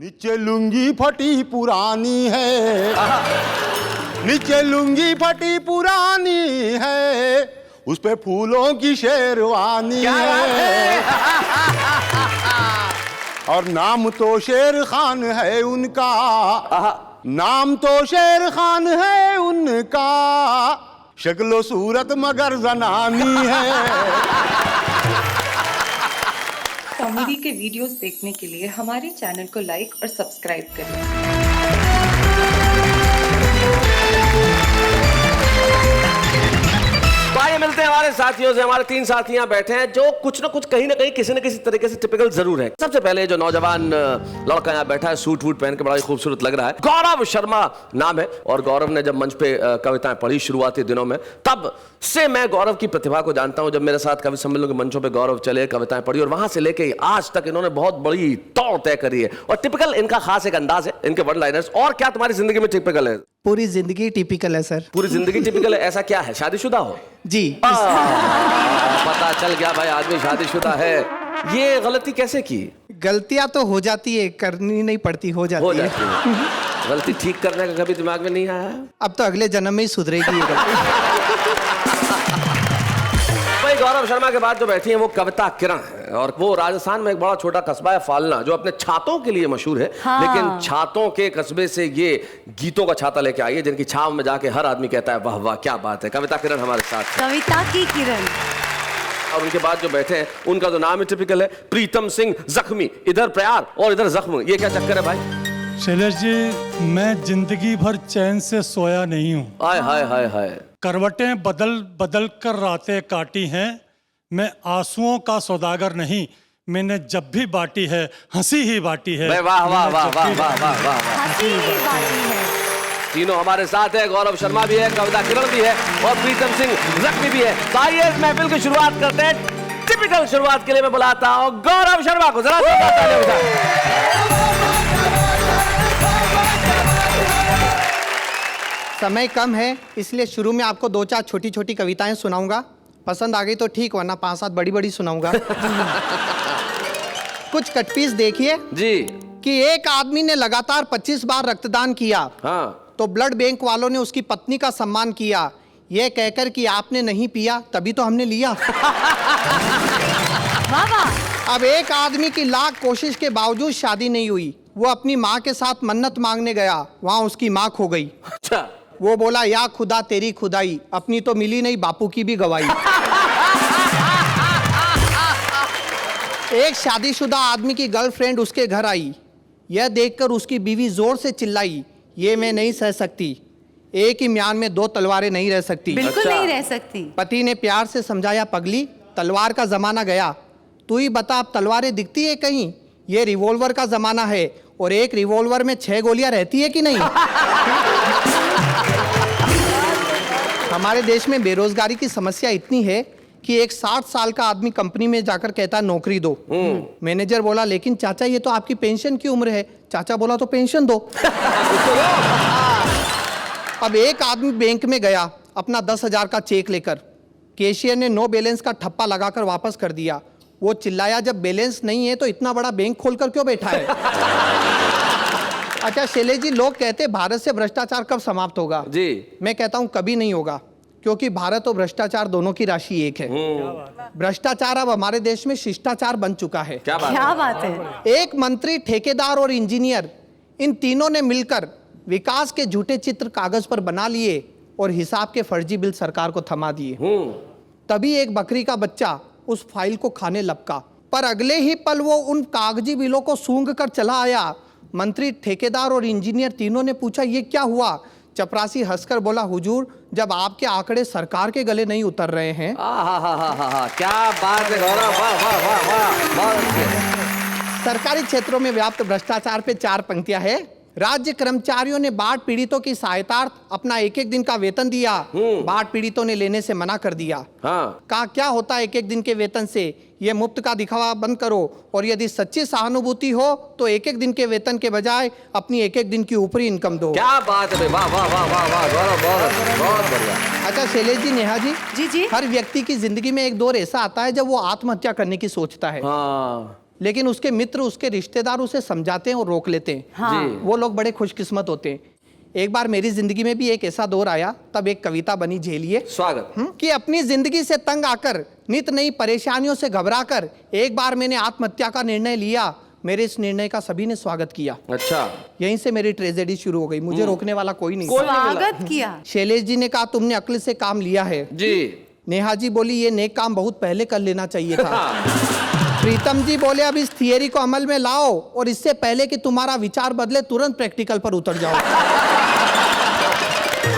नीचे लुंगी फटी पुरानी है, नीचे लुंगी फटी पुरानी है, उस पे फूलों की शेरवानी है। और नाम तो शेर खान है उनका, नाम तो शेर खान है उनका, शक्लो सूरत मगर जनानी है। कॉमेडी के वीडियोस देखने के लिए हमारे चैनल को लाइक और सब्सक्राइब करें। आइए मिलते हैं हमारे साथियों से। हमारे तीन साथियां बैठे हैं जो कुछ ना कुछ कहीं ना कहीं किसी न किसी तरीके से टिपिकल जरूर है। सबसे पहले जो नौजवान लड़का यहाँ बैठा है, सूट वूट पहन के बड़ा ही खूबसूरत लग रहा है, गौरव शर्मा नाम है। और गौरव ने जब मंच पे कविताएं पढ़ी शुरुआती दिनों में, तब से मैं गौरव की प्रतिभा को जानता हूं। जब मेरे साथ कवि सम्मेलन के मंचों पे गौरव चले, कविताएं पढ़ी, और वहां से लेके आज तक इन्होंने बहुत बड़ी दौड़ तय करी है। और टिपिकल इनका खास एक अंदाज है, इनके वन लाइनर्स। और क्या तुम्हारी जिंदगी में टिपिकल है? पूरी जिंदगी टिपिकल है सर। पूरी जिंदगी टिपिकल है? ऐसा क्या है? शादीशुदा हो? जी। पता चल गया भाई, आदमी शादीशुदा है। ये गलती कैसे की? गलतियां तो हो जाती है, करनी नहीं पड़ती, हो जाती है। गलती ठीक करने का कभी दिमाग में नहीं आया? अब तो अगले जन्म में ही सुधरेगी ये गलती। भाई गौरव शर्मा के बाद जो बैठी है वो कविता किरण है, और वो राजस्थान में एक बड़ा छोटा कस्बा है फालना, जो अपने छातों के लिए मशहूर है। हाँ। लेकिन छातों के कस्बे से ये गीतों का छाता लेके आई है, जिनकी छाव में जाके हर आदमी कहता है वाह वाह क्या बात है। कविता किरण हमारे साथ, कविता की किरण। और उनके बाद जो बैठे हैं उनका तो नाम ही टिपिकल है, प्रीतम सिंह जख्मी। इधर प्यार और इधर जख्म, ये क्या चक्कर है भाई? शैलेश जी, मैं जिंदगी भर चैन से सोया नहीं हूँ। हाय हाय हाय हाय। करवटें बदल बदल कर रातें काटी हैं, मैं आंसुओं का सौदागर नहीं, मैंने जब भी बांटी है हंसी ही बांटी है। वाह वाह वाह वाह वाह वाह वाह। हंसी ही बांटी है। तीनों हमारे साथ है, गौरव शर्मा भी है, कविता किरण भी है, और प्रीतम सिंह जख्मी भी है। तो आइए इस महफिल की शुरुआत करते हैं। टिपिकल शुरुआत के लिए मैं बुलाता हूँ गौरव शर्मा को। जरा समय कम है, इसलिए शुरू में आपको 2-4 छोटी छोटी कविताएं सुनाऊंगा। पसंद आ गई तो ठीक, वरना 5-7 बड़ी बड़ी सुनाऊंगा। कुछ कटपीस देखिए जी। कि एक आदमी ने लगातार 25 बार रक्तदान किया। हाँ। तो ब्लड बैंक वालों ने उसकी पत्नी का सम्मान किया, यह कहकर कि आपने नहीं पिया तभी तो हमने लिया। अब एक आदमी की लाख कोशिश के बावजूद शादी नहीं हुई। वो अपनी माँ के साथ मन्नत मांगने गया, वहां उसकी माँ खो गई। अच्छा। वो बोला या खुदा तेरी खुदाई, अपनी तो मिली नहीं, बापू की भी गवाही। एक शादीशुदा आदमी की गर्लफ्रेंड उसके घर आई। यह देखकर उसकी बीवी जोर से चिल्लाई, ये मैं नहीं सह सकती, एक ही म्यान में 2 तलवारें नहीं रह सकती। बिल्कुल नहीं रह सकती। पति ने प्यार से समझाया, पगली तलवार का जमाना गया, तू ही बता अब तलवारें दिखती है कहीं? ये रिवॉल्वर का जमाना है, और एक रिवॉल्वर में 6 गोलियां रहती है कि नहीं? हमारे देश में बेरोजगारी की समस्या इतनी है कि एक 60 साल का आदमी कंपनी में जाकर कहता नौकरी दो। मैनेजर बोला लेकिन चाचा ये तो आपकी पेंशन की उम्र है। चाचा बोला तो पेंशन दो। अब एक आदमी बैंक में गया अपना 10,000 का चेक लेकर, कैशियर ने नो बैलेंस का ठप्पा लगाकर वापस कर दिया। वो चिल्लाया, जब बैलेंस नहीं है तो इतना बड़ा बैंक खोलकर क्यों बैठा है? अच्छा शैलेश जी, लोग कहते हैं भारत से भ्रष्टाचार कब समाप्त होगा? जी मैं कहता हूं कभी नहीं होगा, क्योंकि भारत और भ्रष्टाचार दोनों की राशि एक है। भ्रष्टाचार अब हमारे देश में शिष्टाचार बन चुका है। क्या बात है? एक मंत्री, ठेकेदार और इंजीनियर, इन तीनों ने मिलकर विकास के झूठे चित्र कागज पर बना लिए और हिसाब के फर्जी बिल सरकार को थमा दिए। तभी एक बकरी का बच्चा उस फाइल को खाने लपका, पर अगले ही पल वो उन कागजी बिलों को सूंघ कर चला आया। मंत्री, ठेकेदार और इंजीनियर तीनों ने पूछा, ये क्या हुआ? चपरासी हंसकर बोला, हुजूर जब आपके आंकड़े सरकार के गले नहीं उतर रहे हैं। क्या बात है गौरव, वाह वाह वाह वाह। सरकारी क्षेत्रों में व्याप्त भ्रष्टाचार पे 4 पंक्तियां है। राज्य कर्मचारियों ने बाढ़ पीड़ितों की सहायतार्थ अपना 1-1 दिन का वेतन दिया। बाढ़ पीड़ितों ने लेने से मना कर दिया। कहा क्या होता है 1-1 दिन के वेतन से, ये मुफ्त का दिखावा बंद करो, और यदि सच्ची सहानुभूति हो तो 1-1 दिन के वेतन के बजाय अपनी 1-1 दिन की ऊपरी इनकम दो। क्या बात है, वाह वाह वाह वाह वाह, बहुत बढ़िया। अच्छा शैलेश जी, नेहा जी, जी जी, हर व्यक्ति की जिंदगी में एक दौर ऐसा आता है जब वो आत्महत्या करने की सोचता है। लेकिन उसके मित्र, उसके रिश्तेदार उसे समझाते हैं और रोक लेते हैं। हाँ। जी। वो लोग बड़े खुशकिस्मत होते हैं। एक बार मेरी जिंदगी में भी एक ऐसा दौर आया, तब एक कविता बनी झेलिए स्वागत। कि अपनी जिंदगी से तंग आकर, नित नई परेशानियों से घबराकर एक बार मैंने आत्महत्या का निर्णय लिया। मेरे इस निर्णय का सभी ने स्वागत किया। अच्छा, यहीं से मेरी ट्रेजेडी शुरू हो गई। मुझे रोकने वाला कोई नहीं। कोई नहीं मिला। स्वागत किया। शैलेश जी ने कहा तुमने अक्ल से काम लिया है। जी। नेहा जी बोली ये नेक काम बहुत पहले कर लेना चाहिए था। प्रीतम जी बोले अब इस थियरी को अमल में लाओ और इससे पहले कि तुम्हारा विचार बदले तुरंत प्रैक्टिकल पर उतर जाओ।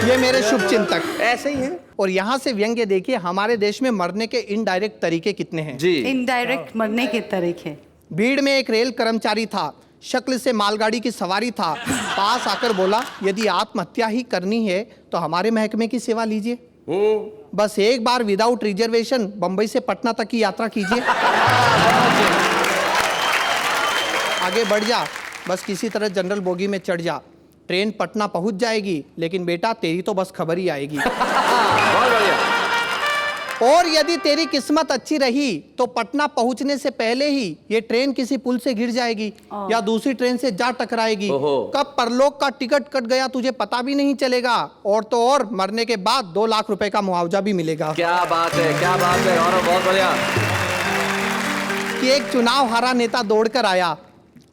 ये मेरे शुभ चिंतक। ऐसे ही है। और यहाँ से व्यंग्य देखिए, हमारे देश में मरने के इनडायरेक्ट तरीके कितने हैं। जी। इनडायरेक्ट मरने के तरीके। भीड़ में एक रेल कर्मचारी था, शक्ल से मालगाड़ी की सवारी था। पास आकर बोला यदि आत्महत्या ही करनी है तो हमारे महकमे की सेवा लीजिए। बस एक बार विदाउट रिजर्वेशन बंबई से पटना तक की यात्रा कीजिए। आगे बढ़ जा, बस किसी तरह जनरल बोगी में चढ़ जा। ट्रेन पटना पहुंच जाएगी, लेकिन बेटा तेरी तो बस खबर ही आएगी। बहुत बढ़िया। और यदि तेरी किस्मत अच्छी रही तो पटना पहुंचने से पहले ही ये ट्रेन किसी पुल से गिर जाएगी या दूसरी ट्रेन से जा टकराएगी। ओहो। कब परलोक का टिकट कट गया तुझे पता भी नहीं चलेगा। और तो और मरने के बाद 2 लाख रुपए का मुआवजा भी मिलेगा। क्या बात है, क्या बात है गौरव, बहुत बढ़िया। कि एक चुनाव हारा नेता दौड़कर आया,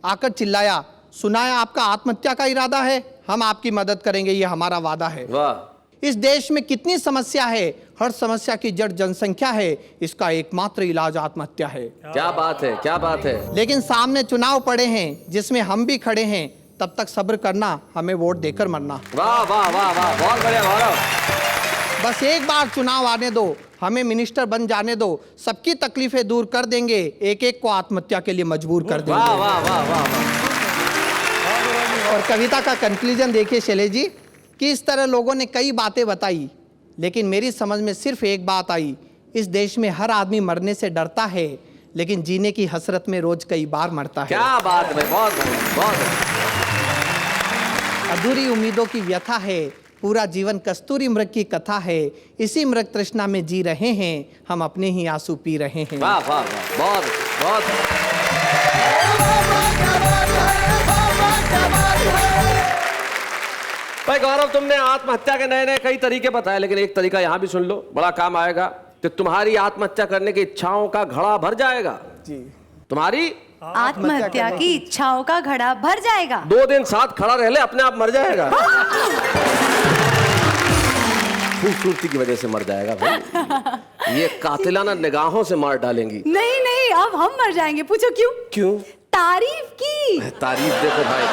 आकर चिल्लाया, सुनाया आपका आत्महत्या का इरादा है, हम आपकी मदद करेंगे, ये हमारा वादा है। वाह। इस देश में कितनी समस्या है, हर समस्या की जड़ जनसंख्या है, इसका एकमात्र इलाज आत्महत्या है। क्या बात है, क्या बात है। लेकिन सामने चुनाव पड़े हैं जिसमें हम भी खड़े हैं, तब तक सब्र करना, हमें वोट देकर मरना। वाह वाह वाह वाह, बहुत बढ़िया गौरव। बस एक बार चुनाव आने दो, हमें मिनिस्टर बन जाने दो, सबकी तकलीफें दूर कर देंगे, एक एक को आत्महत्या के लिए मजबूर कर वाह देंगे। वाह वाह वाह वाह। और कविता का कंक्लूजन देखिए शैलेश जी, कि इस तरह लोगों ने कई बातें बताई, लेकिन मेरी समझ में सिर्फ एक बात आई, इस देश में हर आदमी मरने से डरता है, लेकिन जीने की हसरत में रोज कई बार मरता है। क्या बात है, बहुत बढ़िया, बहुत बढ़िया। अधूरी उम्मीदों की व्यथा है, पूरा जीवन कस्तूरी मृग की कथा है, इसी मृग तृष्णा में जी रहे हैं, हम अपने ही आंसू पी रहे हैं। वाह वाह वाह, बहुत बहुत। भाई गौरव, तुमने आत्महत्या के नए नए कई तरीके बताए, लेकिन एक तरीका यहाँ भी सुन लो, बड़ा काम आएगा। कि तुम्हारी आत्महत्या करने की इच्छाओं का घड़ा भर जाएगा। जी। तुम्हारी आत्महत्या की इच्छाओं का घड़ा भर जाएगा। 2 दिन साथ खड़ा रह ले, अपने आप मर जाएगा। खूबसूरती की वजह से मर जाएगा भाई। ये कातिलाना निगाहों से मार डालेंगी। नहीं नहीं, अब हम मर जाएंगे। पूछो क्यों? क्यों? तारीफ की। तारीफ देखो भाई।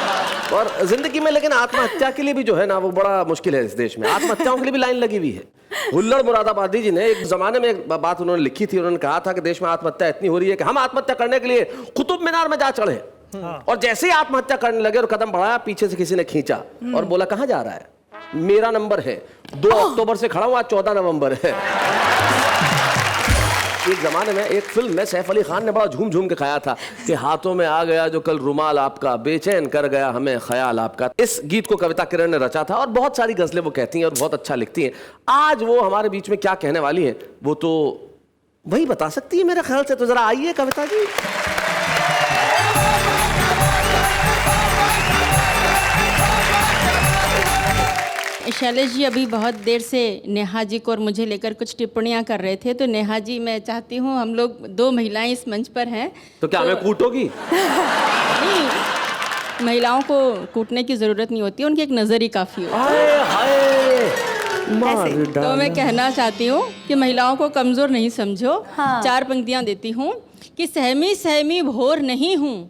और जिंदगी में लेकिन आत्महत्या के लिए भी जो है ना, वो बड़ा मुश्किल है इस देश में। आत्महत्याओं के लिए भी लाइन लगी हुई है। हुल्लड़ मुरादाबादी जी ने एक जमाने में एक बात उन्होंने लिखी थी, उन्होंने कहा था कि देश में आत्महत्या इतनी हो रही है कि हम आत्महत्या करने के लिए कुतुब मीनार में जा चढ़े। और जैसे ही आत्महत्या करने लगे और कदम बढ़ाया, पीछे से किसी ने खींचा और बोला कहां जा रहा है? मेरा नंबर है, 2 अक्टूबर से खड़ा हूं, आज 14 नवंबर है। एक जमाने में एक फिल्म में सैफ अली खान ने बड़ा झूम झूम के खाया था कि हाथों में आ गया जो कल रुमाल आपका, बेचैन कर गया हमें ख्याल आपका। इस गीत को कविता किरण ने रचा था और बहुत सारी गजलें वो कहती हैं और बहुत अच्छा लिखती हैं। आज वो हमारे बीच में क्या कहने वाली हैं वो तो वही बता सकती है मेरे ख्याल से। तो जरा आइए कविता जी। शैलेश जी अभी बहुत देर से नेहा जी को और मुझे लेकर कुछ टिप्पणियां कर रहे थे। तो नेहा जी, मैं चाहती हूं, हम लोग 2 महिलाएं इस मंच पर हैं, तो क्या हमें कूटोगी? नहीं, महिलाओं को कूटने की ज़रूरत नहीं होती, उनकी एक नज़र ही काफ़ी होती है। हाय हाय, मार तो मैं कहना चाहती हूँ कि महिलाओं को कमज़ोर नहीं समझो। हाँ। 4 पंक्तियाँ देती हूँ कि सहमी सहमी भोर नहीं हूँ,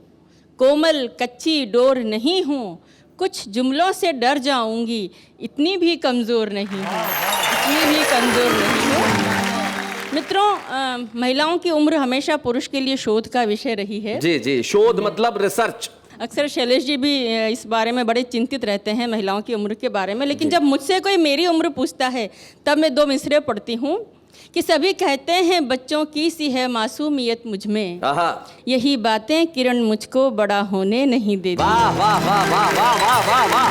कोमल कच्ची डोर नहीं हूँ, कुछ जुमलों से डर जाऊंगी, इतनी भी कमज़ोर नहीं हूँ, इतनी भी कमज़ोर नहीं हूँ। मित्रों, महिलाओं की उम्र हमेशा पुरुष के लिए शोध का विषय रही है। जी जी, शोध मतलब रिसर्च। अक्सर शैलेश जी भी इस बारे में बड़े चिंतित रहते हैं, महिलाओं की उम्र के बारे में। लेकिन जब मुझसे कोई मेरी उम्र पूछता है तब मैं 2 मिसरे पढ़ती हूँ कि सभी कहते हैं बच्चों की सी है मासूमियत मुझ में, यही बातें किरण मुझको बड़ा होने नहीं देती। वाह वाह वाह वाह वाह वाह वाह वाह।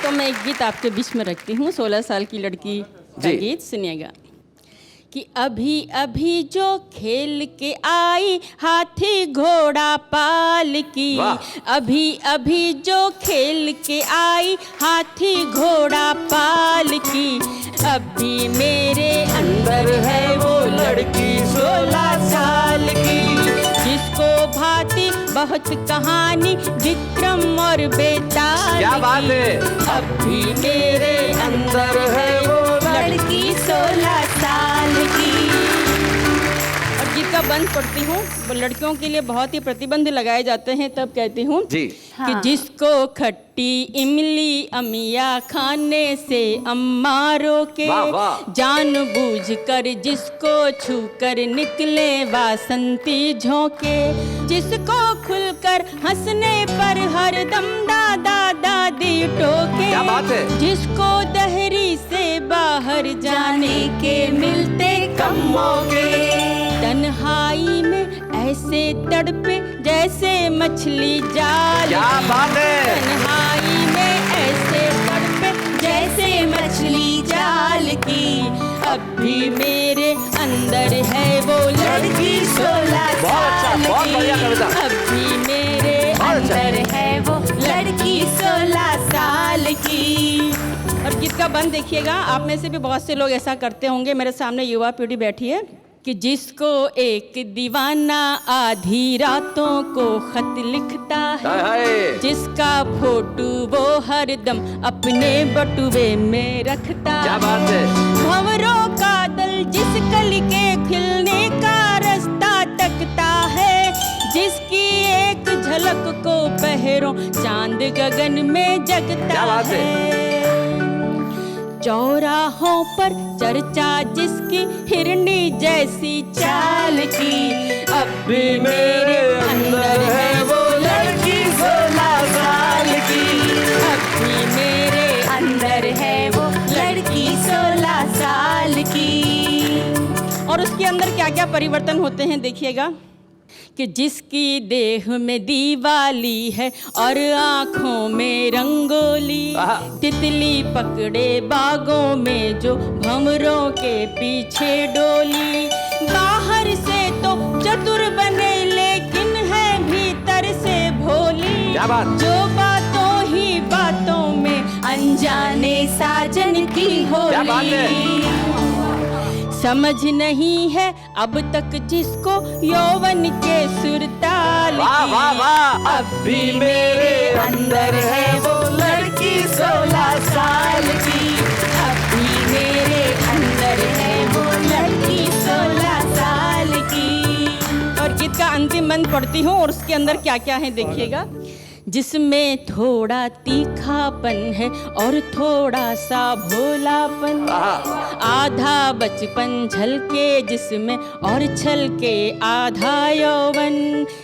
तो मैं एक गीत आपके बीच में रखती हूँ, 16 साल की लड़की का गीत सुनिएगा। कि अभी अभी जो खेल के आई हाथी घोड़ा पाल की, वाह। अभी अभी जो खेल के आई हाथी घोड़ा पाल की, अभी मेरे अंदर है वो लड़की 16 साल की, जिसको भाती बहुत कहानी विक्रम और बेताल क्या बात की। है। अभी मेरे अंदर है वो लड़की 16 साल की। और गीत का बंद पढ़ती हूँ। वो लड़कियों के लिए बहुत ही प्रतिबंध लगाए जाते हैं, तब कहती हूँ जी। कि जिसको खट्टी इमली अमिया खाने से अम्मा रोके, वाह, वाह। जानबूझ कर जिसको छू कर निकले वासंती झोंके, जिसको खुलकर हंसने पर हरदम दादा दादी टोके, क्या बात है। जिसको दहरी से बाहर जाने के मिलते कम मौके, तन्हाई में ऐसे तड़पे जैसे मछली जाल क्या की। बात है। तन्हाई में ऐसे तड़पे जैसे मछली जाल की, अब भी मेरे अंदर है वो लड़की 16 बहुत अच्छा, साल बहुत की। बढ़िया कविता। अब भी मेरे बहुत अच्छा। अंदर है वो लड़की 16 साल की। और गीत का बंद देखिएगा। आप में से भी बहुत से लोग ऐसा करते होंगे। मेरे सामने युवा पीढ़ी बैठी है कि जिसको एक दीवाना आधी रातों को खत लिखता हाय, है, हाय। जिसका फोटो वो हरदम अपने बटुए में रखता क्या बात है। भंवरों का दल जिस कली के खिलने का रास्ता तकता है, जिसकी एक झलक को पहरों चांद गगन में जगता क्या बात है। चौराहों पर चर्चा जिसकी हिरनी जैसी चाल की, अब भी मेरे अंदर है वो लड़की 16 साल की, अब भी मेरे अंदर है वो लड़की 16 साल की। और उसके अंदर क्या क्या परिवर्तन होते हैं देखिएगा कि जिसकी देह में दीवाली है और आँखों में रंगोली, तितली पकड़े बागों में जो भंवरों के पीछे डोली, बाहर से तो चतुर बने लेकिन है भीतर से भोली, क्या बात। जो बातों ही बातों में अनजाने साजन की होली। क्या बात है। समझ नहीं है अब तक जिसको यौवन के सुरताल वाह, की, वाह, वाह। अब भी मेरे अंदर है वो लड़की 16 साल की, अब भी मेरे अंदर है वो लड़की 16 साल की। और गीत का अंतिम बंद पढ़ती हूँ और उसके अंदर क्या क्या है देखिएगा। जिसमें थोड़ा तीखापन है और थोड़ा सा भोलापन, आधा बचपन झलके जिसमें और छलके आधा यौवन,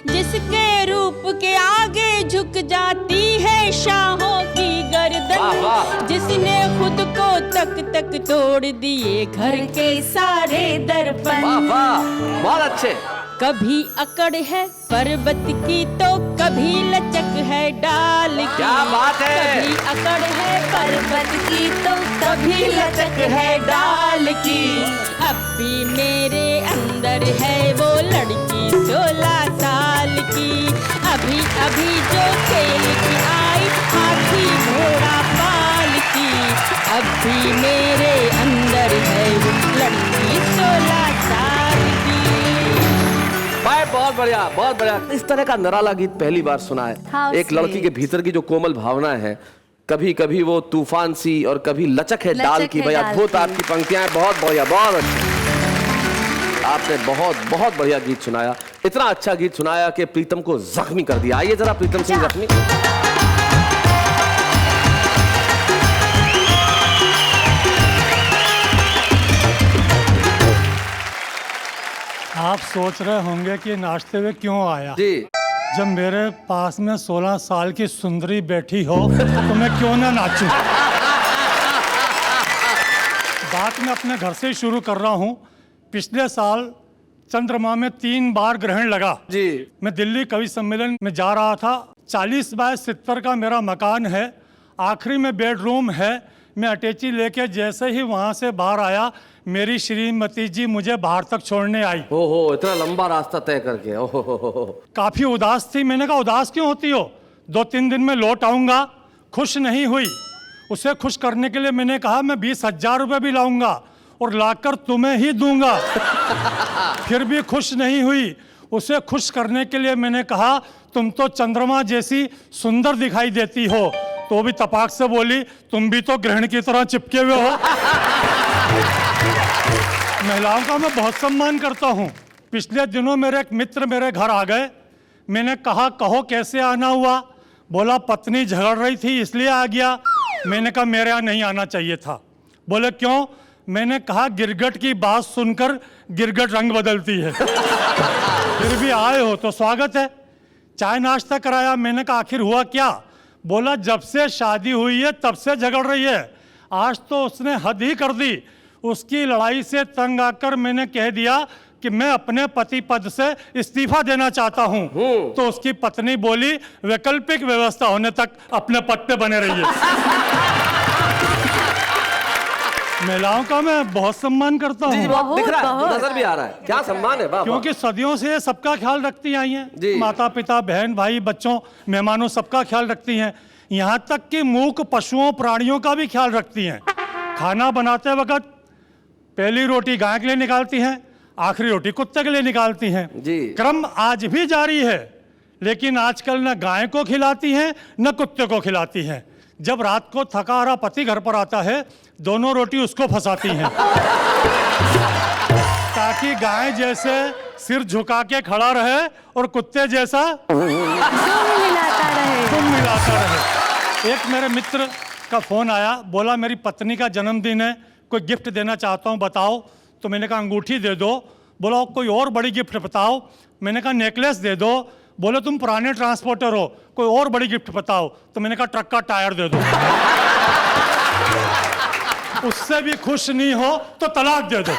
जिसके रूप के आगे झुक जाती है शाहों की गर्दन, जिसने खुद को तक तक तोड़ दिए घर के सारे दर्पण। वाह, वाह, बहुत अच्छे। कभी अकड़ है पर्वत की तो कभी लचक है डाल की, क्या बात है। कभी अकड़ है पर्वत की तो कभी लचक है डाल की, अब भी मेरे अंदर है वो लड़की 16 साल की, अभी अभी जो खेल की आई हाथी घोड़ा पाल की, अब भी मेरे अंदर है वो लड़की 16 साल की। भाई बहुत बढ़िया, बहुत बढ़िया। इस तरह का निराला गीत पहली बार सुना है। How एक लड़की sweet. के भीतर की जो कोमल भावना है, कभी कभी वो तूफान सी और कभी लचक है डाल की। भाई अद्भुत आपकी पंक्तियां हैं, बहुत बढ़िया, बहुत अच्छा। आपने बहुत बहुत बढ़िया गीत सुनाया। इतना अच्छा गीत सुनाया कि प्रीतम को जख्मी कर दिया। आइए जरा प्रीतम सिंह जख्मी। आप सोच रहे होंगे कि नाचते हुए क्यों आया। जी। जब मेरे पास में 16 साल की सुंदरी बैठी हो तो मैं क्यों ना नाचूं। बात मैं अपने घर से शुरू कर रहा हूं। पिछले साल चंद्रमा में 3 बार ग्रहण लगा जी। मैं दिल्ली कवि सम्मेलन में जा रहा था। 40 बाय 70 का मेरा मकान है। आखिरी में बेडरूम है। मैं अटैची लेके जैसे ही वहाँ से बाहर आया, मेरी श्रीमती जी मुझे बाहर तक छोड़ने आई। ओहो, इतना लंबा रास्ता तय करके। ओहो, काफ़ी उदास थी। मैंने कहा उदास क्यों होती हो, 2-3 दिन में लौट आऊँगा। खुश नहीं हुई। उसे खुश करने के लिए मैंने कहा मैं 20,000 रुपये भी लाऊंगा और लाकर तुम्हें ही दूंगा। फिर भी खुश नहीं हुई। उसे खुश करने के लिए मैंने कहा तुम तो चंद्रमा जैसी सुंदर दिखाई देती हो, तो भी तपाक से बोली तुम भी तो ग्रहण की तरह चिपके हुए हो। महिलाओं का मैं बहुत सम्मान करता हूँ। पिछले दिनों मेरे एक मित्र मेरे घर आ गए। मैंने कहा कहो कैसे आना हुआ। बोला पत्नी झगड़ रही थी इसलिए आ गया। मैंने कहा मेरे यहाँ नहीं आना चाहिए था। बोले क्यों? मैंने कहा गिरगट की बात सुनकर गिरगट रंग बदलती है। फिर भी आए हो तो स्वागत है। चाय नाश्ता कराया। मैंने कहा आखिर हुआ क्या? बोला जब से शादी हुई है तब से झगड़ रही है। आज तो उसने हद ही कर दी। उसकी लड़ाई से तंग आकर मैंने कह दिया कि मैं अपने पति पद से इस्तीफा देना चाहता हूं। तो उसकी पत्नी बोली वैकल्पिक व्यवस्था होने तक अपने पद पे बने रहिए। महिलाओं का मैं बहुत सम्मान करता हूँ, दिख रहा है, नजर भी आ रहा है। क्या सम्मान है, वाह, क्योंकि सदियों से ये सबका ख्याल रखती आई हैं। माता पिता, बहन भाई, बच्चों, मेहमानों, सबका ख्याल रखती हैं। यहाँ तक कि मूक पशुओं प्राणियों का भी ख्याल रखती हैं। खाना बनाते वक्त पहली रोटी गाय के लिए निकालती हैं, आखिरी रोटी कुत्ते के लिए निकालती हैं। क्रम आज भी जारी है, लेकिन आजकल न गाय को खिलाती हैं न कुत्ते को खिलाती हैं। जब रात को थका हारा पति घर पर आता है, दोनों रोटी उसको फंसाती हैं, ताकि गाय जैसे सिर झुका के खड़ा रहे और कुत्ते जैसा दुम मिलाता रहे। एक मेरे मित्र का फोन आया, बोला मेरी पत्नी का जन्मदिन है, कोई गिफ्ट देना चाहता हूँ, बताओ। तो मैंने कहा अंगूठी दे दो। बोला कोई और बड़ी गिफ्ट बताओ। मैंने कहा नेकलेस दे दो। बोले तुम पुराने ट्रांसपोर्टर हो, कोई और बड़ी गिफ्ट बताओ। तो मैंने कहा ट्रक का टायर दे दो। उससे भी खुश नहीं हो तो तलाक दे दो।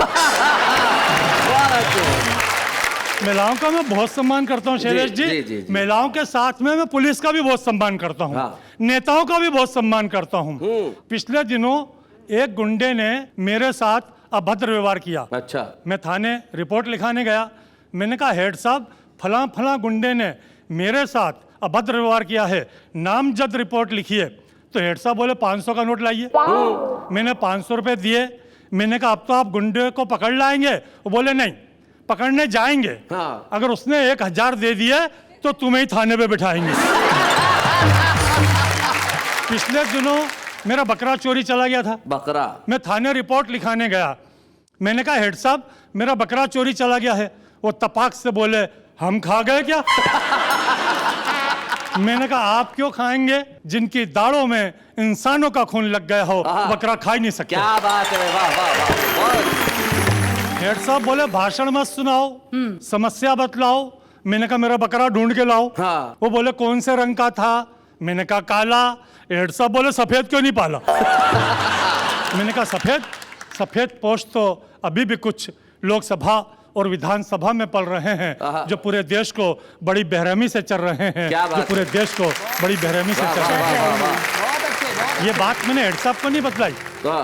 महिलाओं का मैं बहुत सम्मान करता हूँ शैलेश जी। महिलाओं के साथ में मैं पुलिस का भी बहुत सम्मान करता हूँ। नेताओं का भी बहुत सम्मान करता हूँ। पिछले दिनों एक गुंडे ने मेरे साथ अभद्र व्यवहार किया। अच्छा। मैं थाने रिपोर्ट लिखाने गया। मैंने कहा हेड साहब फलां फलां गुंडे ने मेरे साथ अभद्र व्यवहार किया है, नामजद रिपोर्ट लिखिए। तो हेड साहब बोले 500 का नोट लाइए। मैंने 500 रुपए दिए। मैंने कहा अब तो आप गुंडे को पकड़ लाएंगे? वो बोले नहीं, पकड़ने जाएंगे। अगर उसने 1000 दे दिए तो तुम्हें ही थाने पे बिठाएंगे। पिछले दिनों मेरा बकरा चोरी चला गया था। बकरा? मैं थाने रिपोर्ट लिखाने गया। मैंने कहा हेड साहब मेरा बकरा चोरी चला गया है। वो तपाक से बोले हम खा गए क्या? मैंने कहा आप क्यों खाएंगे? जिनकी दाढ़ों में इंसानों का खून लग गया हो बकरा खा ही नहीं सकते। क्या बात है, वाह वाह वाह। हेड साहब बोले भाषण मत सुनाओ, समस्या बतलाओ। मैंने कहा मेरा बकरा ढूंढ के लाओ। वो बोले कौन से रंग का था? मैंने कहा काला। हेड साहब बोले सफेद क्यों नहीं पाला? मैंने कहा सफेद पोस्ट तो अभी भी कुछ लोकसभा और विधानसभा में पल रहे हैं, जो पूरे देश को बड़ी बेरहमी से चल रहे हैं, जो पूरे देश को बड़ी बेरहमी से चल रहे हैं। ये बात मैंने हेड साहब को नहीं बतलाई।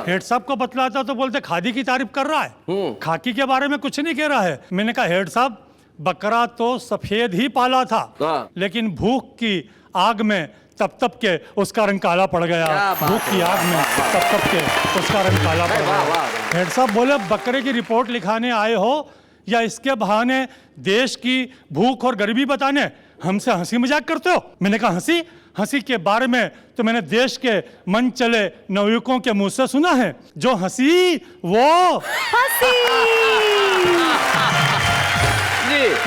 हेड साहब को बतलाता तो बोलते खादी की तारीफ कर रहा है, खाकी के बारे में कुछ नहीं कह रहा है। मैंने कहा हेड साहब बकरा तो सफेद ही पाला था, लेकिन भूख की आग में तप के उसका रंग काला पड़ गया। भूख की आग में तप के उसका रंग काला पड़ गया। हेड साहब बोले बकरे की रिपोर्ट लिखाने आए हो या इसके बहाने देश की भूख और गरीबी बताने हमसे हंसी मजाक करते हो? मैंने कहा हंसी के बारे में तो मैंने देश के मन चले नवयुवकों के मुंह से सुना है, जो हंसी वो हंसी।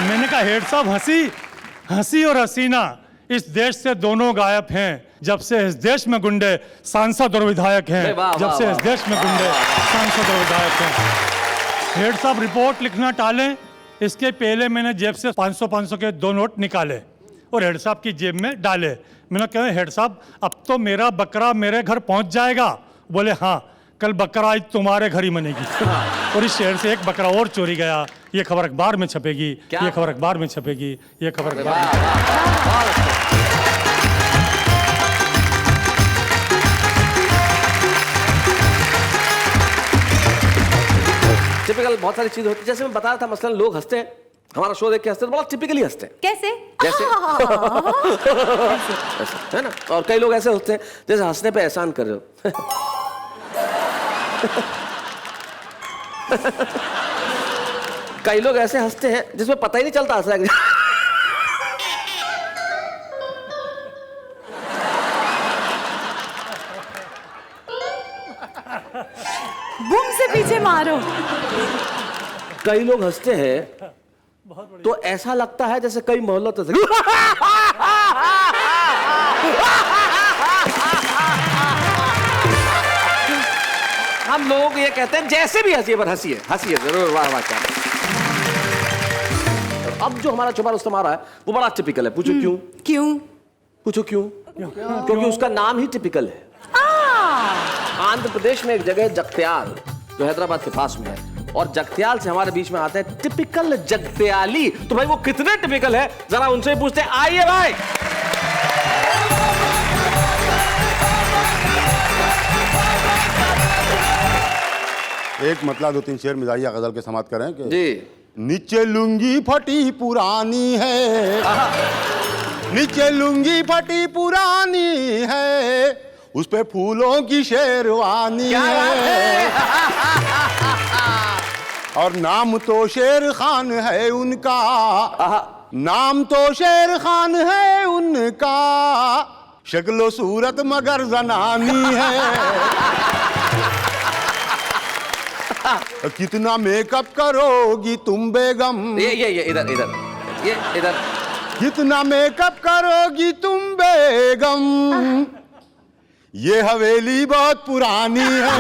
मैंने कहा हेड साहब हंसी और हसीना इस देश से दोनों गायब हैं जब से इस देश में गुंडे सांसद और विधायक हैं। जब से इस देश में गुंडे सांसद और विधायक हैं। हेड साहब रिपोर्ट लिखना टालें, इसके पहले मैंने जेब से 500 के 2 नोट निकाले और हेड साहब की जेब में डाले। मैंने कहा हेड साहब अब तो मेरा बकरा मेरे घर पहुंच जाएगा। बोले हाँ कल बकरा ईद तुम्हारे घर ही मनेगी। और इस शहर से एक बकरा और चोरी गया। ये खबर अखबार में छपेगी, ये खबर अखबार में छपेगी, ये खबर अखबार में। बहुत सारी चीज होती है, जैसे मैं बता रहा था, मसलन लोग हंसते हैं, हमारा शो देख के हंसते हैं, बड़ा टिपिकली हंसते हैं। कैसे? जैसे ऐसे, है ना। और कई लोग ऐसे होते हैं जैसे हंसने पे एहसान कर रहे हो। कई लोग ऐसे हंसते हैं जिसमें पता ही नहीं चलता हंस रहा है। बूम से पीछे मारो। कई लोग हंसते हैं तो ऐसा लगता है जैसे कई मोहल्लों से हम लोग ये कहते हैं जैसे भी हंसिए, पर हंसिए, हंसिए जरूर, वाह वाह। क्या अब जो हमारा छुपा रुस्तम आ रहा है वो बड़ा टिपिकल है। पूछो क्यों? क्यों? पूछो क्यों? क्योंकि उसका नाम ही टिपिकल है। आंध्र प्रदेश में एक जगह है जगत्याल, जो हैदराबाद के पास में है, और जगत्याल से हमारे बीच में आते हैं टिपिकल जगत्याली। तो भाई वो कितने टिपिकल है जरा उनसे पूछते हैं। आइए भाई। एक मतलब 2-3 शेर मिजाइया गजल के समाप्त करें कि जी। नीचे लुंगी फटी पुरानी है, नीचे लुंगी फटी पुरानी है, उस पे फूलों की शेरवानी है, और नाम तो शेर खान है उनका, नाम तो शेर खान है उनका, शक्लो सूरत मगर जनानी है। कितना मेकअप करोगी तुम बेगम, ये इधर इधर, ये इधर। कितना मेकअप करोगी तुम बेगम, ये हवेली बहुत पुरानी है।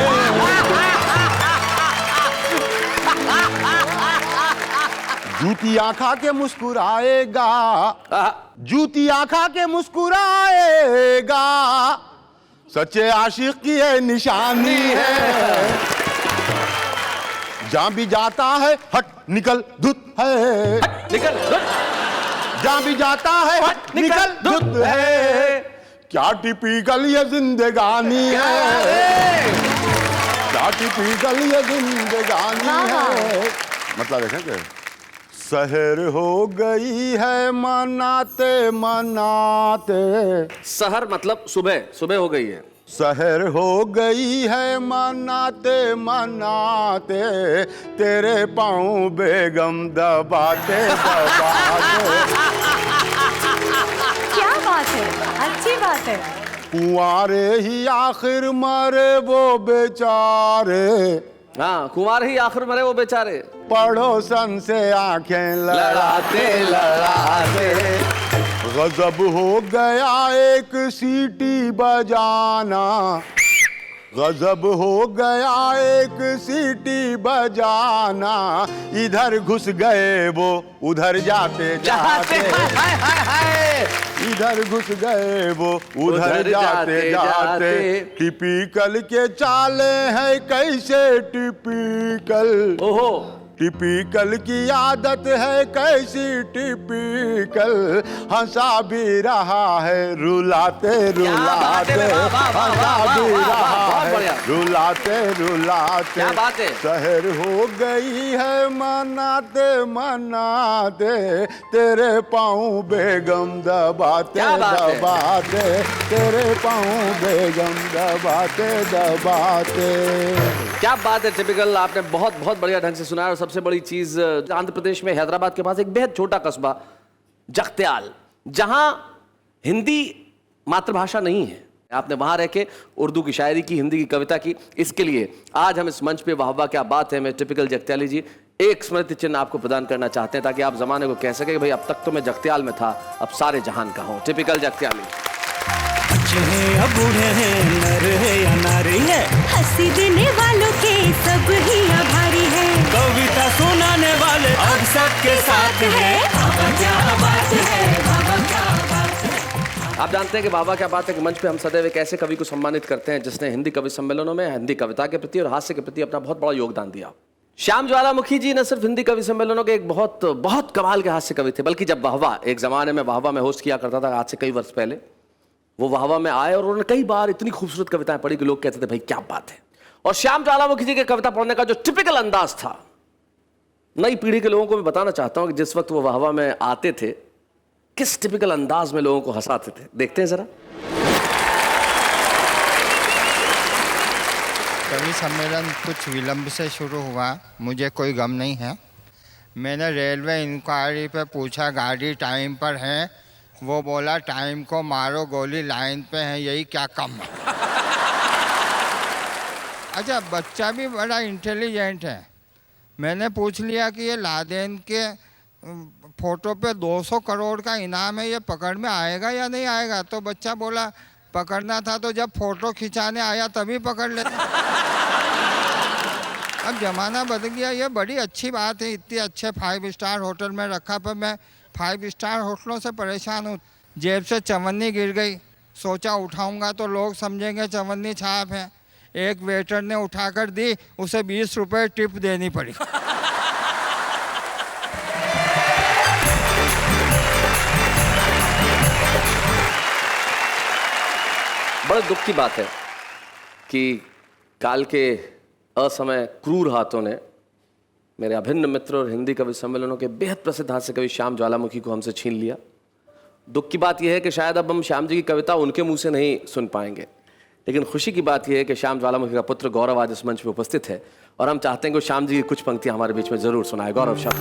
जूतियां खा के मुस्कुराएगा, जूतियां खा के मुस्कुराएगा, सच्चे आशिक की ये निशानी है। जहां भी जाता है हट निकल धुत है, निकल धुत। जहां भी जाता है हट निकल धुत है, क्या टिपिकल ये जिंदगानी है, क्या टिपिकल ये जिंदगानी है। मतलब ऐसा कि सहर हो गई है मनाते मनाते, सहर मतलब सुबह, सुबह हो गई है। सहर हो गई है मनाते मनाते, तेरे पाँव बेगम दबाते दबाते। क्या बात है, अच्छी बात है। कुंवारे ही आखिर मरे वो बेचारे, हाँ, कुंवार ही आखिर मरे वो बेचारे, पड़ोसन से आंखें लड़ाते लड़ाते। गजब हो गया एक सीटी बजाना, गजब हो गया एक सीटी बजाना, इधर घुस गए वो उधर जाते जाते, इधर घुस गए वो उधर जाते जाते। टिपिकल के चाले हैं कैसे टिपिकल, ओहो टिपिकल की आदत है कैसी टिपिकल, हंसा भी रहा है रुलाते रुलाते, हंसा भी रहा है रुलाते रुलाते। शहर हो गई है मनाते मनाते, तेरे पाँव बेगम दबाते दबाते, तेरे पाँव बेगम दबाते दबाते। क्या बात है, टिपिकल आपने बहुत बहुत बढ़िया ढंग से सुनाया। और सबसे बड़ी चीज, आंध्र प्रदेश में हैदराबाद के पास एक बेहद छोटा कस्बा जगत्याल, जहां हिंदी मातृभाषा नहीं है, आपने वहां रह के उर्दू की शायरी की, हिंदी की कविता की। इसके लिए आज हम इस मंच पे वाह वाह क्या बात है में टिपिकल जगत्याली जी एक स्मृति चिन्ह आपको प्रदान करना चाहते हैं, ताकि आप जमाने को कह सके कि भाई अब तक तो मैं जगत्याल में था, अब सारे जहान का हूं। टिपिकल जगत्याली। बच्चे हैं या बूढ़े हैं, नर है या नारी है, हंसी देने वालों के सब ही आभारी है, कविता सुनाने वाले अब सबके साथ है। बाबा क्या बात है, बाबा क्या बात है। आप जानते हैं कि बाबा क्या बात है कि मंच पे हम सदैव एक ऐसे कवि को सम्मानित करते हैं जिसने हिंदी कवि सम्मेलनों में हिंदी कविता के प्रति और हास्य के प्रति अपना बहुत बड़ा योगदान दिया। श्याम ज्वालामुखी जी न सिर्फ हिंदी कवि सम्मेलनों के एक बहुत बहुत कमाल के हास्य कवि थे, बल्कि जब वाहवा एक जमाने में वाहवा में होस्ट किया करता था आज से कई वर्ष पहले, वो वाहवा में आए और उन्होंने कई बार इतनी खूबसूरत कविताएं पढ़ी कि लोग कहते थे भाई क्या बात है। और श्याम ज्वालामुखी जी के कविता पढ़ने का जो टिपिकल अंदाज था नई पीढ़ी के लोगों को मैं बताना चाहता हूं कि जिस वक्त वो वाह वाह में आते थे किस टिपिकल अंदाज में लोगों को हंसाते थे। देखते हैं जरा। कवि सम्मेलन कुछ विलंब से शुरू हुआ, मुझे कोई गम नहीं है। मैंने रेलवे इंक्वायरी पे पूछा गाड़ी टाइम पर है, वो बोला टाइम को मारो गोली लाइन पे है, यही क्या कम है। अच्छा, बच्चा भी बड़ा इंटेलिजेंट है। मैंने पूछ लिया कि ये लादेन के फोटो पे 200 करोड़ का इनाम है, ये पकड़ में आएगा या नहीं आएगा। तो बच्चा बोला पकड़ना था तो जब फोटो खिंचाने आया तभी पकड़ लेते। अब ज़माना बदल गया, ये बड़ी अच्छी बात है। इतने अच्छे 5 स्टार होटल में रखा, पर मैं 5 स्टार होटलों से परेशान हूँ। जेब से चवन्नी गिर गई, सोचा उठाऊंगा तो लोग समझेंगे चवन्नी छाप है। एक वेटर ने उठाकर दी, उसे 20 रुपये टिप देनी पड़ी। बड़े दुख की बात है कि काल के असमय क्रूर हाथों ने मेरे अभिन्न मित्र और हिंदी कवि सम्मेलनों के बेहद प्रसिद्ध हास्य कवि श्याम ज्वालामुखी को हमसे छीन लिया। दुख की बात यह है कि शायद अब हम श्याम जी की कविता उनके मुंह से नहीं सुन पाएंगे, लेकिन खुशी की बात यह है कि श्याम ज्वालामुखी का पुत्र गौरव आज इस मंच पे उपस्थित है और हम चाहते हैं कि श्याम जी की कुछ पंक्तियां हमारे बीच में जरूर सुनाए। गौरव शब्द।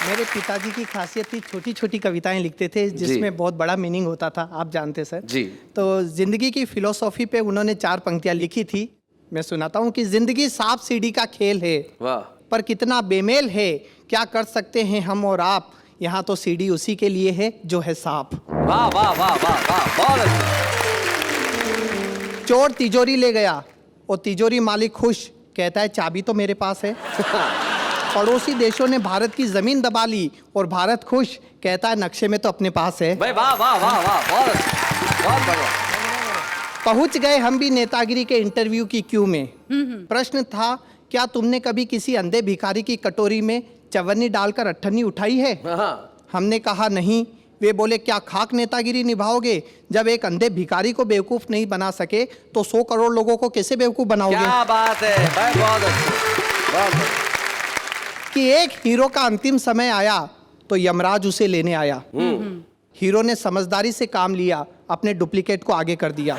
मेरे पिताजी की खासियत थी छोटी छोटी कविताएं लिखते थे जिसमें बहुत बड़ा मीनिंग होता था, आप जानते सर जी। तो जिंदगी की फिलोसॉफी पे उन्होंने 4 पंक्तियां लिखी थी, मैं सुनाता हूँ कि जिंदगी सांप सीढ़ी का खेल है, वाह, पर कितना बेमेल है, क्या कर सकते हैं हम और आप, यहाँ तो सीढ़ी उसी के लिए है जो है सांप। वाह वाह वाह वाह वाह, बहुत अच्छा। चोर तिजोरी ले गया और तिजोरी मालिक खुश, कहता है चाबी तो मेरे पास है। पड़ोसी देशों ने भारत की जमीन दबा ली और भारत खुश, कहता है नक्शे में तो अपने पास है। भाई वाह वाह वाह वाह, बहुत अच्छा, बहुत बढ़िया। पहुंच गए हम भी नेतागिरी के इंटरव्यू की क्यू में। प्रश्न था, क्या तुमने कभी किसी अंधे भिखारी की कटोरी में चवन्नी डालकर अट्ठन्नी उठाई है? हमने कहा नहीं। वे बोले, क्या खाक नेतागिरी निभाओगे? जब एक अंधे भिखारी को बेवकूफ नहीं बना सके तो 100 करोड़ लोगों को कैसे बेवकूफ बनाओगे? क्या बात है भाई, बहुत अच्छा, बहुत अच्छा। कि एक हीरो का अंतिम समय आया तो यमराज उसे लेने आया। हीरो ने समझदारी से काम लिया, अपने डुप्लीकेट को आगे कर दिया।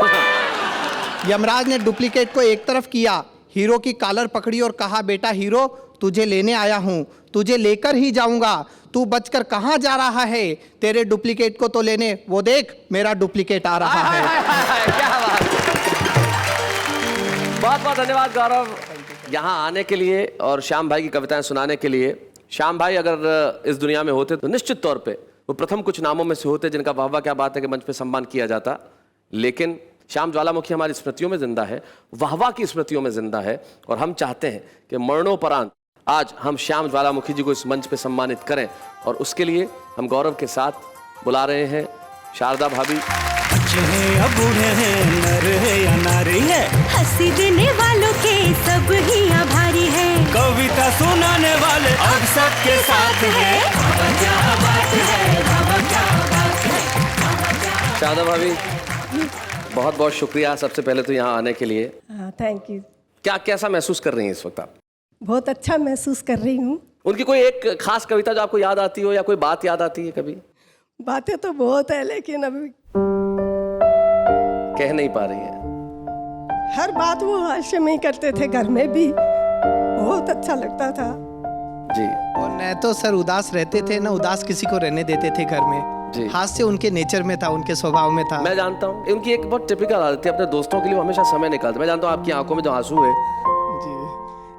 यमराज ने डुप्लीकेट को एक तरफ किया, हीरो की कॉलर पकड़ी और कहा, बेटा हीरो, तुझे लेने आया हूं, तुझे लेकर ही जाऊंगा, तू बचकर कहां जा रहा है? तेरे डुप्लीकेट को तो लेने, वो देख मेरा डुप्लीकेट आ रहा है। क्या बात, बहुत बहुत धन्यवाद गौरव यहाँ आने के लिए और श्याम भाई की कविताएं सुनाने के लिए। श्याम भाई अगर इस दुनिया में होते तो निश्चित तौर पे वो प्रथम कुछ नामों में से होते जिनका वाह वाह क्या बात है कि मंच पे सम्मान किया जाता, लेकिन श्याम ज्वालामुखी हमारी स्मृतियों में जिंदा है, वाह वाह की स्मृतियों में जिंदा है और हम चाहते हैं कि मरणोपरांत आज हम श्याम ज्वालामुखी जी को इस मंच पे सम्मानित करें और उसके लिए हम गौरव के साथ बुला रहे हैं शारदा भाभी। बच्चे हैं या बूढ़े हैं, नर है या नारी है, हंसी देने वालों के सब ही आभारी है, कविता सुनाने वाले अब सबके साथ है। क्या बात है, क्या बात है। शारदा भाभी, बहुत बहुत शुक्रिया सबसे पहले तो यहाँ आने के लिए। Thank you. क्या कैसा महसूस कर रही हैं इस वक्त आप? बहुत अच्छा महसूस कर रही हूँ। उनकी कोई एक खास कविता जो आपको याद आती हो या कोई बात याद आती है कभी? बातें तो बहुत है लेकिन अभी कह नहीं पा रही है। हर बात वो हास्य में ही करते थे, घर में भी बहुत अच्छा लगता था जी। और न तो सर उदास रहते थे, न उदास किसी को रहने देते थे घर में जी। हास्य उनके नेचर में था, उनके स्वभाव में था। मैं जानता हूँ उनकी एक बहुत टिपिकल आदत है, अपने दोस्तों के लिए वो हमेशा समय निकालते। मैं जानता हूँ आपकी आंखों में जो आंसू है जी।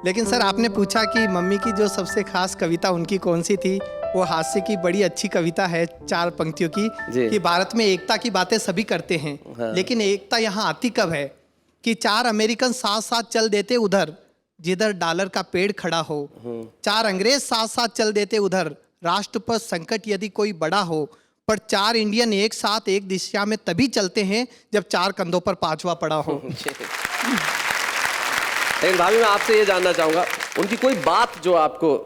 लेकिन सर आपने पूछा कि मम्मी की जो सबसे खास कविता उनकी कौन सी थी, वो हास्य की बड़ी अच्छी कविता है 4 पंक्तियों की कि भारत में एकता की बातें सभी करते हैं, लेकिन एकता यहाँ आती कब है कि 4 अमेरिकन साथ साथ चल देते उधर जिधर डॉलर का पेड़ खड़ा हो, 4 अंग्रेज साथ साथ चल देते उधर राष्ट्र पर संकट यदि कोई बड़ा हो, पर 4 इंडियन एक साथ एक दिशा में तभी चलते हैं जब 4 कंधों पर 5वां पड़ा हो। लेकिन भाभी मैं आपसे ये जानना चाहूँगा, उनकी कोई बात जो आपको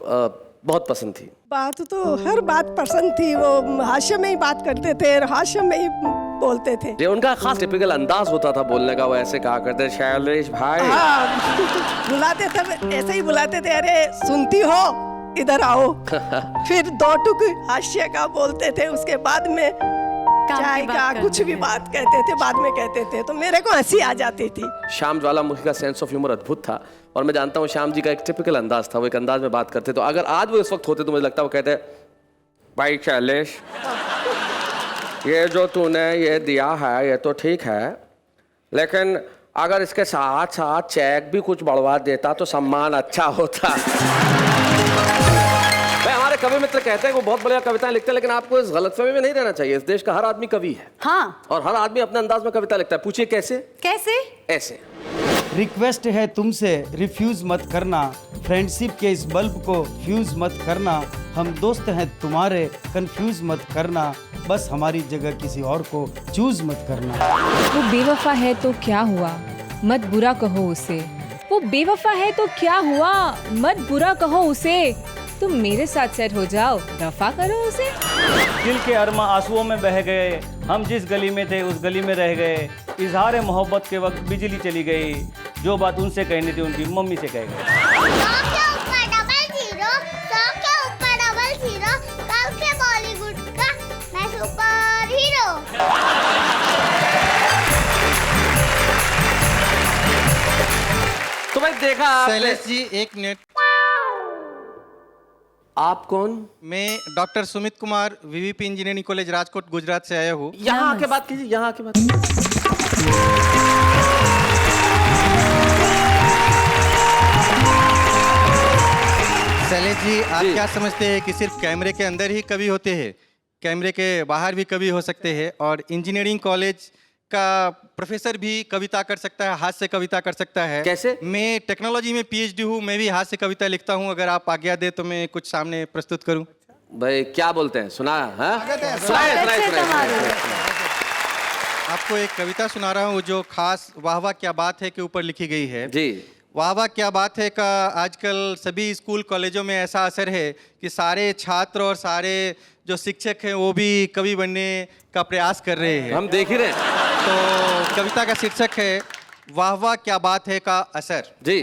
बहुत पसंद थी? बात तो हर बात पसंद थी, वो हास्य में ही बात करते थे और हास्य में ही बोलते थे। ये उनका खास टिपिकल अंदाज होता था बोलने का, वो ऐसे कहा करते शैलेश भाई। हाँ बुलाते थे, ऐसे ही बुलाते थे, अरे सुनती हो इधर आओ। फिर दो टुक हास्य का बोलते थे, उसके बाद में चाय का कुछ भी बात कहते थे, बाद में कहते थे, तो मेरे को हंसी आ जाती थी। श्याम ज्वालामुखी का सेंस ऑफ ह्यूमर अद्भुत था, और मैं जानता हूँ श्याम जी का एक टिपिकल अंदाज था, वो एक अंदाज में बात करते। तो अगर आज वो इस वक्त होते तो मुझे लगता है वो कहते भाई शैलेश, ये जो तूने ये दिया है ये तो ठीक है, लेकिन अगर इसके साथ साथ चेक भी कुछ बढ़वा देता तो सम्मान अच्छा होता। भाई हमारे कवि मित्र कहते हैं वो बहुत बढ़िया कविताएं लिखते हैं, लेकिन आपको इस गलतफहमी में नहीं रहना चाहिए। इस देश का हर आदमी कवि है। हाँ। और हर आदमी अपने अंदाज में कविता लिखता है। पूछिए कैसे? कैसे? ऐसे। रिक्वेस्ट है तुमसे रिफ्यूज मत करना, फ्रेंडशिप के इस बल्ब को फ्यूज मत करना, हम दोस्त हैं तुम्हारे कंफ्यूज मत करना, बस हमारी जगह किसी और को चूज मत करना। वो बेवफा है तो क्या हुआ, मत बुरा कहो उसे। वो बेवफा है तो क्या हुआ, मत बुरा कहो उसे। तुम मेरे साथ सेट हो जाओ, दफा करो उसे। दिल के अरमा आंसुओं में बह गए, हम जिस गली में थे उस गली में रह गए, इजहार मोहब्बत के वक्त बिजली चली गई, जो बात उनसे कहनी थी उनकी मम्मी से कह गई। तो मैं देखा शैलेश जी एक मिनट। आप कौन? मैं doctor Sumit Kumar, VVP engineering college Rajkot Gujarat से आया हूँ। यहाँ आके बात कीजिए, यहाँ आके बात। शैलेश जी आप क्या समझते हैं कि सिर्फ कैमरे के अंदर ही कवि होते हैं? कैमरे के बाहर भी कवि हो सकते हैं, और इंजीनियरिंग कॉलेज का प्रोफेसर भी कविता कर सकता है, हाथ से कविता कर सकता है। कैसे? मैं टेक्नोलॉजी में पीएचडी हूँ, मैं भी हाथ से कविता लिखता हूँ। अगर आप आज्ञा दे तो मैं कुछ सामने प्रस्तुत करूँ। भाई क्या बोलते हैं, सुना? आपको एक कविता सुना रहा हूँ जो खास वाह वाह क्या बात है के ऊपर लिखी गई है। जी। वाह वाह क्या बात है का आजकल सभी स्कूल कॉलेजों में ऐसा असर है कि सारे छात्र और सारे जो शिक्षक हैं वो भी कवि बनने का प्रयास कर रहे हैं। हम देख ही रहे हैं। तो कविता का शीर्षक है वाह वाह क्या बात है का असर। जी।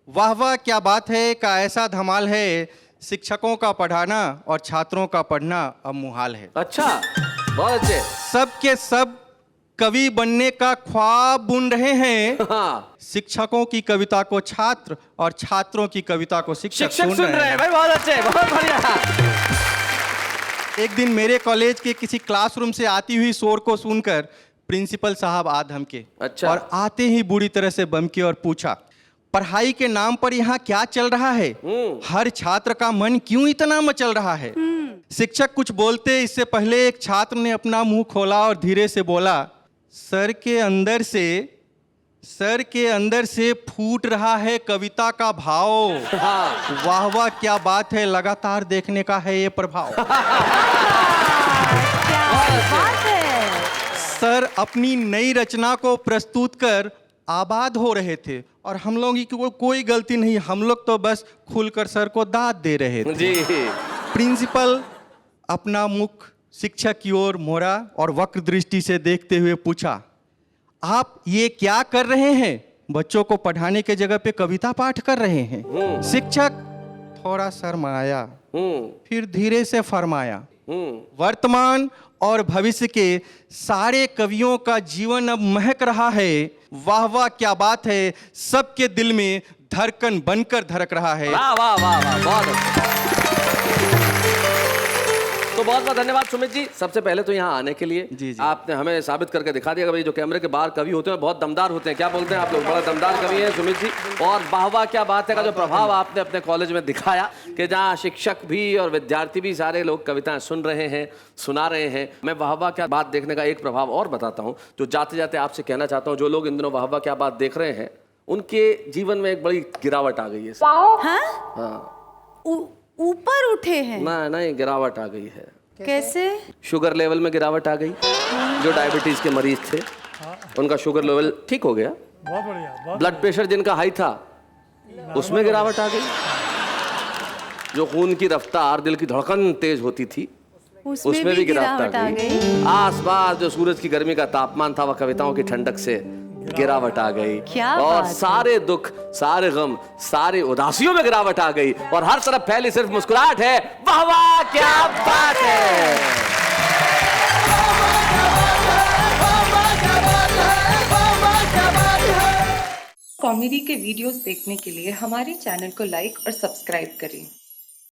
वाह वाह क्या बात है का ऐसा धमाल है, शिक्षकों का पढ़ाना और छात्रों का पढ़ना अब मुहाल है। अच्छा, बहुत अच्छे। सब के सब कवि बनने का ख्वाब बुन रहे हैं। हाँ। शिक्षकों की कविता को छात्र और छात्रों की कविता को शिक्षक सुन रहे हैं। भाई बहुत अच्छे, बहुत बढ़िया। एक दिन मेरे कॉलेज के किसी क्लासरूम से आती हुई शोर को सुनकर प्रिंसिपल साहब आ धमके। अच्छा। और आते ही बुरी तरह से बमके और पूछा, पढ़ाई के नाम पर यहाँ क्या चल रहा है? हर छात्र का मन क्यों इतना मचल रहा है? शिक्षक कुछ बोलते इससे पहले एक छात्र ने अपना मुंह खोला और धीरे से बोला, सर के अंदर से फूट रहा है कविता का भाव। हाँ। वाह वाह क्या बात है, लगातार देखने का है ये प्रभाव। सर अपनी नई रचना को प्रस्तुत कर आबाद हो रहे थे, और हम लोगों की कोई गलती नहीं, हम लोग तो बस खुलकर सर को दाद दे रहे थे। जी। प्रिंसिपल अपना मुख शिक्षक की ओर मोड़ा और वक्र दृष्टि से देखते हुए पूछा, आप ये क्या कर रहे हैं? बच्चों को पढ़ाने के जगह पे कविता पाठ कर रहे हैं। शिक्षक थोड़ा शर्माया, फिर धीरे से फरमाया, वर्तमान और भविष्य के सारे कवियों का जीवन अब महक रहा है। वाह वाह क्या बात है, सबके दिल में धड़कन बनकर धड़क रहा है। वाह वाह वाह वाह, बहुत अच्छा। तो बहुत बहुत धन्यवाद सुमित जी, सबसे पहले तो यहाँ आने के लिए। जी। आपने हमें साबित करके दिखा दिया कि भाई जो कैमरे के बाहर कवि होते हैं बहुत दमदार होते हैं। क्या बोलते हैं आप लोग? बड़ा दमदार कवि हैं सुमित जी। और वाह वाह क्या बात है का जो प्रभाव आपने अपने कॉलेज में दिखाया कि जहाँ शिक्षक भी और विद्यार्थी भी सारे लोग कविताएं सुन रहे हैं, सुना रहे हैं। मैं वाह वाह क्या बात देखने का एक प्रभाव और बताता हूँ, जो जाते जाते आपसे कहना चाहता हूँ। जो लोग इन दिनों वाह वाह क्या बात देख रहे हैं उनके जीवन में एक बड़ी गिरावट आ गई है। हाँ, ऊपर उठे हैं? नहीं, गिरावट आ गई है। कैसे? शुगर लेवल में गिरावट आ गई। जो डायबिटीज के मरीज थे उनका शुगर लेवल ठीक हो गया। बहुत बढ़िया। ब्लड प्रेशर जिनका हाई था उसमें गिरावट आ गई। जो खून की रफ्तार, दिल की धड़कन तेज होती थी उसमें भी गिरावट आ गई। आसपास जो सूरज की गर्मी का तापमान था, वह कविताओं की ठंडक से गिरावट आ गई। क्या और बात है। सारे दुख, सारे गम, सारे उदासियों में गिरावट आ गई और हर तरफ फैली सिर्फ मुस्कुराहट है। वाह वाह, क्या बात है। कॉमेडी के वीडियोस देखने के लिए हमारे चैनल को लाइक और सब्सक्राइब करें।